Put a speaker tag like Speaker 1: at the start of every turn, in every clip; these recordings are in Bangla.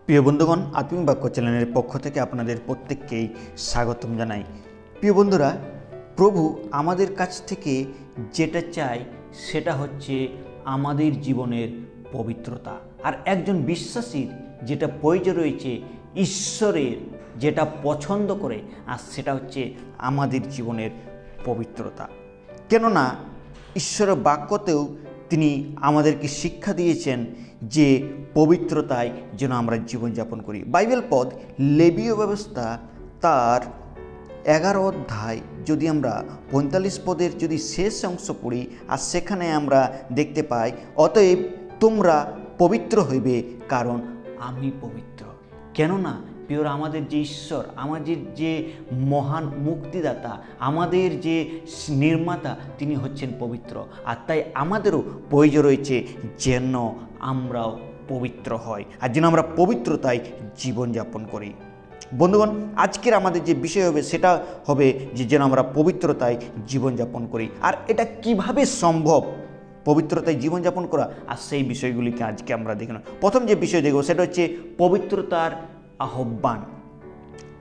Speaker 1: প্রিয় বন্ধুগণ, আত্মিক বাক্য চ্যানেলের পক্ষ থেকে আপনাদের প্রত্যেককেই স্বাগতম জানাই। প্রিয় বন্ধুরা, প্রভু আমাদের কাছ থেকে যেটা চায় সেটা হচ্ছে আমাদের জীবনের পবিত্রতা। আর একজন বিশ্বাসীর যেটা প্রয়োজন রয়েছে, ঈশ্বরের যেটা পছন্দ করে, আর সেটা হচ্ছে আমাদের জীবনের পবিত্রতা। কেননা ঈশ্বরের বাক্যতেও তিনি আমাদেরকে শিক্ষা দিয়েছেন যে পবিত্রতায় যেন আমরা জীবনযাপন করি। বাইবেল পদ লেবীয় ব্যবস্থা তার 11 অধ্যায় যদি আমরা 45 পদের যদি শেষ অংশ পড়ি, আর সেখানে আমরা দেখতে পাই, অতএব তোমরা পবিত্র হইবে কারণ আমি পবিত্র। কেননা প্রিয়রা, আমাদের যে ঈশ্বর, আমাদের যে মহান মুক্তিদাতা, আমাদের যে নির্মাতা, তিনি হচ্ছেন পবিত্র। আর তাই আমাদেরও প্রয়োজন রয়েছে যেন আমরাও পবিত্র হই, আর যেন আমরা পবিত্রতায় জীবনযাপন করি। বন্ধুগণ, আজকের আমাদের যে বিষয় হবে সেটা হবে যে যেন আমরা পবিত্রতায় জীবনযাপন করি। আর এটা কিভাবে সম্ভব পবিত্রতায় জীবনযাপন করা, আর সেই বিষয়গুলিকে আজকে আমরা দেখব। প্রথম যে বিষয় দেখব সেটা হচ্ছে পবিত্রতার আহ্বান।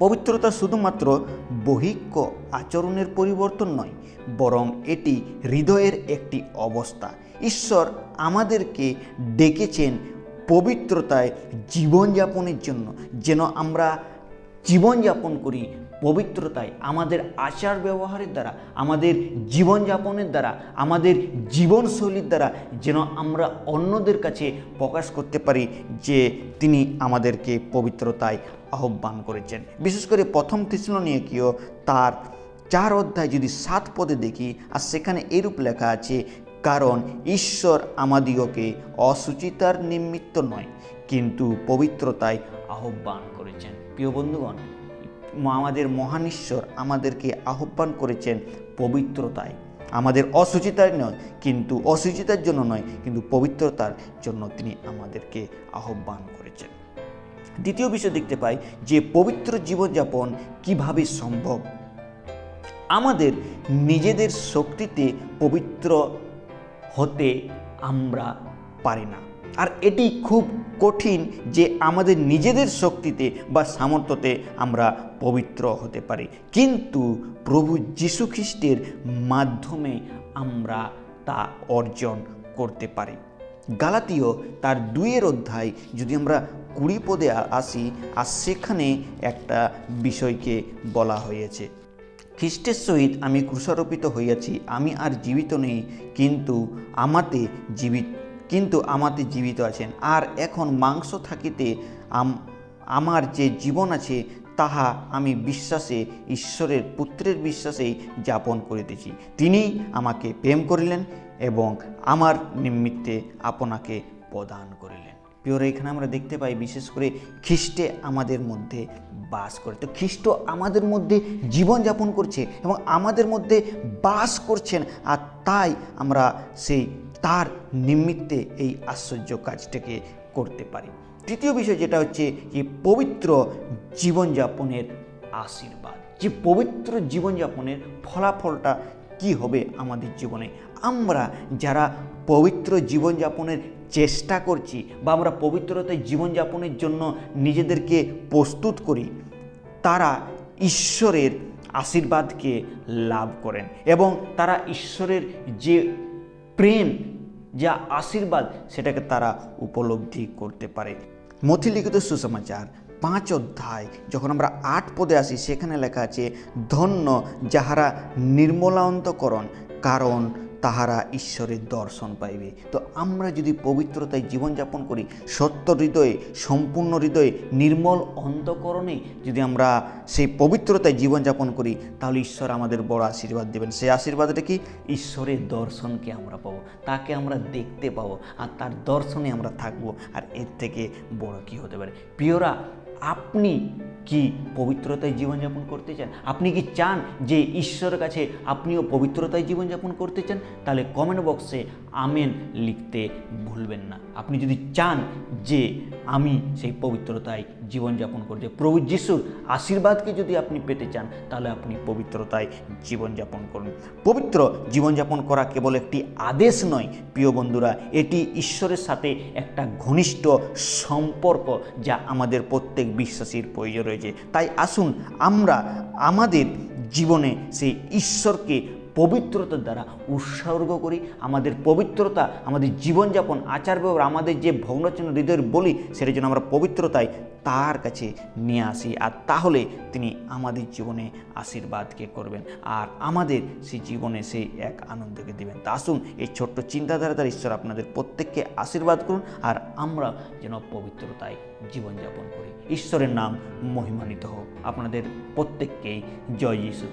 Speaker 1: পবিত্রতা শুধুমাত্র বহিঃক আচরণের পরিবর্তন নয়, বরং এটি হৃদয়ের একটি অবস্থা। ঈশ্বর আমাদেরকে ডেকেছেন পবিত্রতায় জীবনযাপনের জন্য, যেন আমরা জীবনযাপন করি পবিত্রতায়। আমাদের আচার ব্যবহারের দ্বারা, আমাদের জীবনযাপনের দ্বারা, আমাদের জীবনশৈলীর দ্বারা যেন আমরা অন্যদের কাছে প্রকাশ করতে পারি যে তিনি আমাদেরকে পবিত্রতায় আহ্বান করেছেন। বিশেষ করে প্রথম থেসলোনিকীয় তার 4 অধ্যায় যদি 7 পদে দেখি, আর সেখানে এরূপ লেখা আছে, কারণ ঈশ্বর আমাদিগকে অসুচিতার নিমিত্ত নয় কিন্তু পবিত্রতায় আহ্বান করেছেন। প্রিয় বন্ধুগণ, আমাদের মহান ঈশ্বর আমাদেরকে আহ্বান করেছেন পবিত্রতায়। আমাদের অসুচিতার নয়, কিন্তু অসুচিতার জন্য নয়, কিন্তু পবিত্রতার জন্য তিনি আমাদেরকে আহ্বান করেছেন। দ্বিতীয় বিষয় দেখতে পাই যে পবিত্র জীবনযাপন কিভাবে সম্ভব। আমাদের নিজেদের শক্তিতে পবিত্র হতে আমরা পারি না, আর এটি খুব কঠিন যে আমাদের নিজেদের শক্তিতে বা সামর্থ্যতে আমরা পবিত্র হতে পারি, কিন্তু প্রভু যীশু খ্রিস্টের মাধ্যমে আমরা তা অর্জন করতে পারি। গালাতীয় তার 2 অধ্যায় যদি আমরা 20 পদে আসি, আর সেখানে একটা বিষয়কে বলা হয়েছে, খ্রিস্টের সহিত আমি ক্রুশারোপিত হইয়াছি, আমি আর জীবিত নেই, কিন্তু আমাতে জীবিত আছেন। আর এখন মাংস থাকিতে আমার যে জীবন আছে, তাহা আমি বিশ্বাসে, ঈশ্বরের পুত্রের বিশ্বাসেই যাপন করিতেছি। তিনি আমাকে প্রেম করিলেন এবং আমার নিমিত্তে আপনাকে প্রদান করিলেন। প্রিয়রা, এখানে আমরা দেখতে পাই বিশেষ করে খ্রিস্টে আমাদের মধ্যে বাস করে। তো খ্রিস্ট আমাদের মধ্যে জীবনযাপন করছে এবং আমাদের মধ্যে বাস করছেন, আর তাই আমরা সেই তার নিমিত্তে এই আশ্চর্য কাজটাকে করতে পারি। তৃতীয় বিষয় যেটা হচ্ছে যে পবিত্র জীবনযাপনের আশীর্বাদ। যে পবিত্র জীবনযাপনের ফলাফলটা কি হবে আমাদের জীবনে। আমরা যারা পবিত্র জীবনযাপনের চেষ্টা করছি বা আমরা পবিত্রতায় জীবনযাপনের জন্য নিজেদেরকে প্রস্তুত করি, তারা ঈশ্বরের আশীর্বাদকে লাভ করেন এবং তারা ঈশ্বরের যে প্রেম, যা আশীর্বাদ, সেটাকে তারা উপলব্ধি করতে পারে। মথি লিখিত সুসমাচার 5 অধ্যায় যখন আমরা 8 পদে আসি, সেখানে লেখা আছে, ধন্য যাহারা নির্মলান্তকরণ, কারণ তাহারা ঈশ্বরের দর্শন পাইবে। তো আমরা যদি পবিত্রতায় জীবনযাপন করি, সত্য হৃদয়ে, সম্পূর্ণ হৃদয়ে, নির্মল অন্তঃকরণে যদি আমরা সেই পবিত্রতায় জীবনযাপন করি, তাহলে ঈশ্বর আমাদের বড় আশীর্বাদ দেবেন। সেই আশীর্বাদটা কি? ঈশ্বরের দর্শনকে আমরা পাবো, তাকে আমরা দেখতে পাবো, আর তার দর্শনে আমরা থাকবো। আর এর থেকে বড় কি হতে পারে? প্রিয়রা, আপনি কি পবিত্রতায় জীবনযাপন করতে চান? আপনি কি চান যে ঈশ্বরের কাছে আপনিও পবিত্রতায় জীবনযাপন করতে চান? তাহলে কমেন্ট বক্সে আমেন লিখতে ভুলবেন না। আপনি যদি চান যে আমি সেই পবিত্রতায় জীবনযাপন করতে, প্রভু যিশুর আশীর্বাদকে যদি আপনি পেতে চান, তাহলে আপনি পবিত্রতায় জীবনযাপন করুন। পবিত্র জীবনযাপন করা কেবল একটি আদেশ নয় প্রিয় বন্ধুরা, এটি ঈশ্বরের সাথে একটা ঘনিষ্ঠ সম্পর্ক যা আমাদের প্রত্যেক বিশ্বাসীর প্রয়োজন রয়েছে। তাই আসুন আমরা আমাদের জীবনে সেই ঈশ্বরকে পবিত্রতার দ্বারা উৎসর্গ করি। আমাদের পবিত্রতা, আমাদের জীবনযাপন, আচার ব্যবহার, আমাদের যে ভগ্নচিহ্ন হৃদয়ের বলি, সেটা যেন আমরা পবিত্রতায় তার কাছে নিয়ে আসি। আর তাহলে তিনি আমাদের জীবনে আশীর্বাদকে করবেন আর আমাদের সেই জীবনে সেই এক আনন্দকে দেবেন। তা আসুন এই ছোট্ট চিন্তাধারা দ্বারা ঈশ্বর আপনাদের প্রত্যেককে আশীর্বাদ করুন আর আমরা যেন পবিত্রতায় জীবনযাপন করি। ঈশ্বরের নাম মহিমান্বিত হোক। আপনাদের প্রত্যেককেই জয় যিশু।